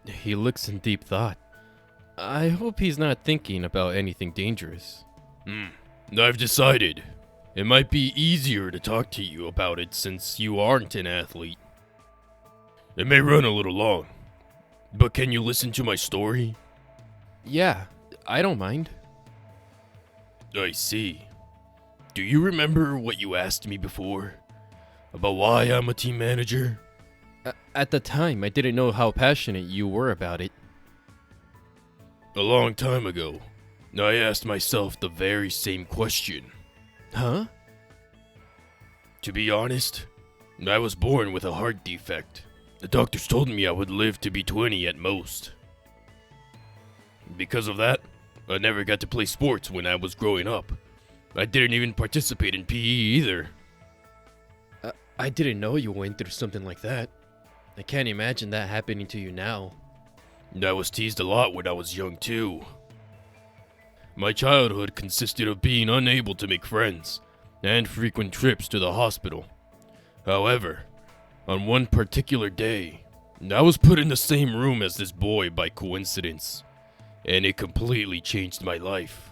He looks in deep thought. I hope he's not thinking about anything dangerous. I've decided. It might be easier to talk to you about it since you aren't an athlete. It may run a little long, but can you listen to my story? Yeah, I don't mind. I see. Do you remember what you asked me before? About why I'm a team manager? At the time, I didn't know how passionate you were about it. A long time ago, I asked myself the very same question. Huh? To be honest, I was born with a heart defect. The doctors told me I would live to be 20 at most. Because of that, I never got to play sports when I was growing up. I didn't even participate in PE either. I didn't know you went through something like that. I can't imagine that happening to you now. I was teased a lot when I was young too. My childhood consisted of being unable to make friends and frequent trips to the hospital. However, on one particular day, I was put in the same room as this boy by coincidence, and it completely changed my life.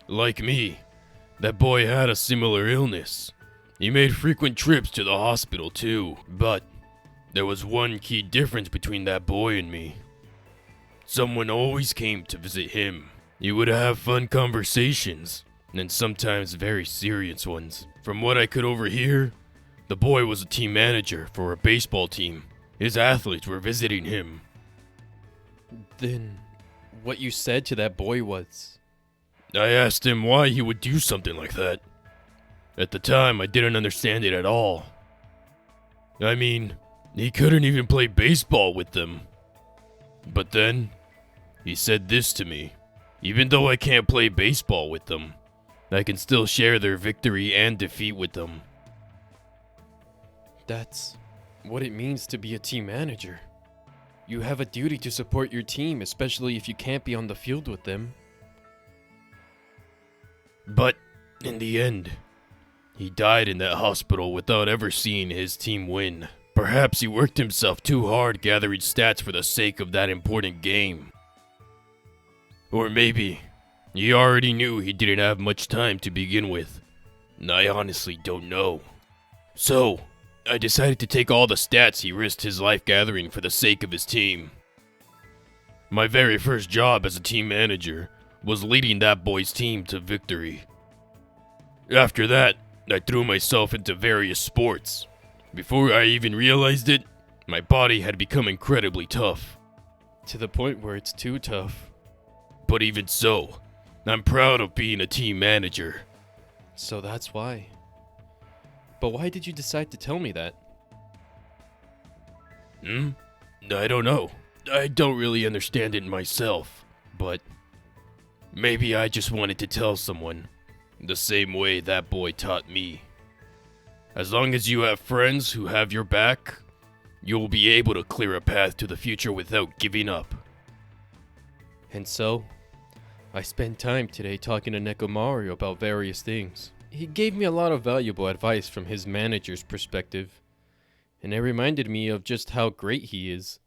Like me, that boy had a similar illness. He made frequent trips to the hospital too, but there was one key difference between that boy and me. Someone always came to visit him. He would have fun conversations, and sometimes very serious ones. From what I could overhear, the boy was a team manager for a baseball team. His athletes were visiting him. Then, what you said to that boy was... I asked him why he would do something like that. At the time, I didn't understand it at all. I mean, he couldn't even play baseball with them. But then, he said this to me. Even though I can't play baseball with them, I can still share their victory and defeat with them. That's what it means to be a team manager. You have a duty to support your team, especially if you can't be on the field with them. But, in the end, he died in that hospital without ever seeing his team win. Perhaps he worked himself too hard gathering stats for the sake of that important game. Or maybe, he already knew he didn't have much time to begin with. I honestly don't know. So, I decided to take all the stats he risked his life gathering for the sake of his team. My very first job as a team manager was leading that boy's team to victory. After that, I threw myself into various sports. Before I even realized it, my body had become incredibly tough. To the point where it's too tough. But even so, I'm proud of being a team manager. So that's why. But why did you decide to tell me that? I don't know. I don't really understand it myself, but maybe I just wanted to tell someone, the same way that boy taught me. As long as you have friends who have your back, you'll be able to clear a path to the future without giving up. And so, I spent time today talking to Nekomaru about various things. He gave me a lot of valuable advice from his manager's perspective, and it reminded me of just how great he is.